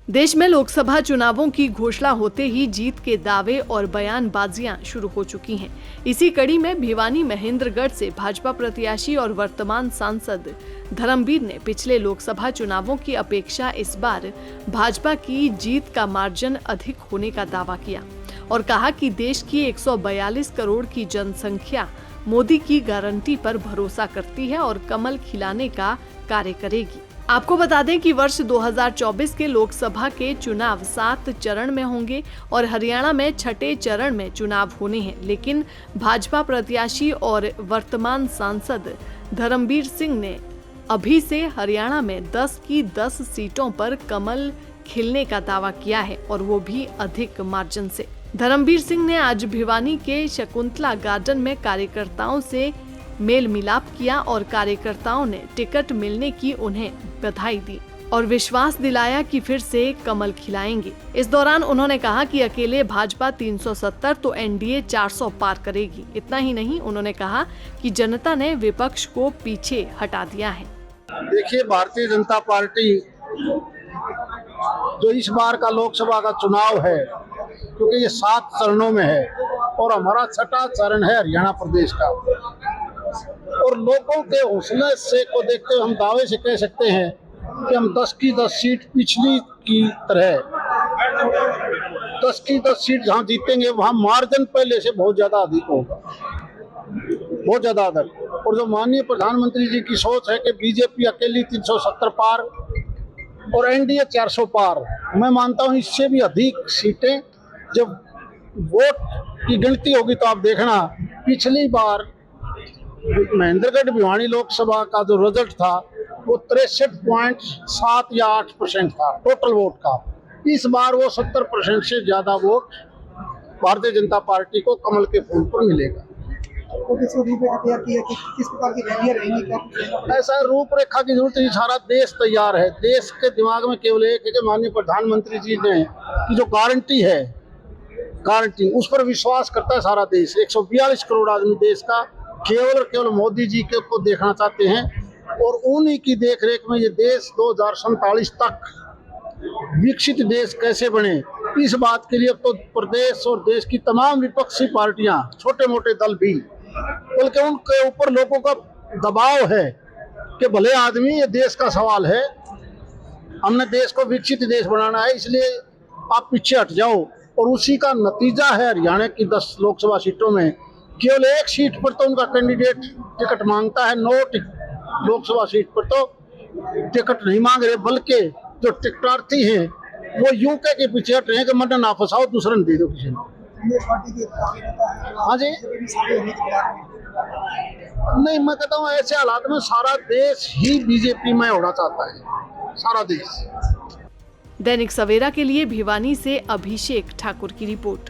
देश में लोकसभा चुनावों की घोषणा होते ही जीत के दावे और बयानबाजियां शुरू हो चुकी हैं। इसी कड़ी में भिवानी महेंद्रगढ़ से भाजपा प्रत्याशी और वर्तमान सांसद धर्मवीर ने पिछले लोकसभा चुनावों की अपेक्षा इस बार भाजपा की जीत का मार्जिन अधिक होने का दावा किया और कहा कि देश की 142 करोड़ की जनसंख्या मोदी की गारंटी पर भरोसा करती है और कमल खिलाने का कार्य करेगी। आपको बता दें कि वर्ष 2024 के लोकसभा के चुनाव 7 चरण में होंगे और हरियाणा में छठे चरण में चुनाव होने हैं, लेकिन भाजपा प्रत्याशी और वर्तमान सांसद धर्मवीर सिंह ने अभी से हरियाणा में 10 की 10 सीटों पर कमल खिलने का दावा किया है और वो भी अधिक मार्जिन से। धर्मवीर सिंह ने आज भिवानी के शकुंतला गार्डन में कार्यकर्ताओं से मेल मिलाप किया और कार्यकर्ताओं ने टिकट मिलने की उन्हें बधाई दी और विश्वास दिलाया कि फिर से कमल खिलाएंगे। इस दौरान उन्होंने कहा कि अकेले भाजपा 370 तो एनडीए 400 पार करेगी। इतना ही नहीं, उन्होंने कहा कि जनता ने विपक्ष को पीछे हटा दिया है। देखिए, भारतीय जनता पार्टी जो इस बार का लोकसभा का चुनाव है, क्योंकि ये 7 चरणों में है और हमारा छठा चरण है हरियाणा प्रदेश का, और लोगों के हौसले से को देखते हुए हम दावे से कह सकते हैं कि हम 10 की 10 सीट पिछली की तरह 10 की 10 सीट जहाँ जीतेंगे वहाँ मार्जिन पहले से बहुत ज्यादा अधिक होगा, बहुत ज्यादा अधिक। और जो माननीय प्रधानमंत्री जी की सोच है कि बीजेपी अकेली 370 पार और एनडीए 400 पार, मैं मानता हूँ इससे भी अधिक सीटें जब वोट की गिनती होगी तो आप देखना, पिछली बार महेंद्रगढ़ भिवानी लोकसभा का जो रिजल्ट था वो 63.7 या 8% था टोटल वोट का। इस बार वो 70% से ज्यादा वोट भारतीय जनता पार्टी को कमल के फूल पर मिलेगा। किस प्रकार की रैलियां रहेंगी? ऐसा रूपरेखा की जरूरत नहीं, सारा देश तैयार है। देश के दिमाग में केवल एक है कि माननीय प्रधानमंत्री जी ने की जो गारंटी है, गारंटी उस पर विश्वास करता है सारा देश। 142 करोड़ आदमी देश का केवल मोदी जी के को देखना चाहते हैं और उन्हीं की देखरेख में ये देश 2047 तक विकसित देश कैसे बने, इस बात के लिए अब तो प्रदेश और देश की तमाम विपक्षी पार्टियां, छोटे मोटे दल भी, बल्कि उनके ऊपर लोगों का दबाव है कि भले आदमी ये देश का सवाल है, हमने देश को विकसित देश बनाना है, इसलिए आप पीछे हट जाओ। और उसी का नतीजा है हरियाणा की 10 लोकसभा सीटों में केवल 1 सीट पर तो उनका कैंडिडेट टिकट मांगता है, 9 लोकसभा सीट पर तो टिकट नहीं मांग रहे, बल्कि जो टिकटार्थी हैं वो यूके के पीछे हट रहे हैं कि मर्डर ना फंसाओ, दूसरा ने दे दो किसी ने। हाँ जी, नहीं, मैं कहता हूँ ऐसे हालात में सारा देश ही बीजेपी में होना चाहता है, सारा देश। दैनिक सवेरा के लिए भिवानी से अभिषेक ठाकुर की रिपोर्ट।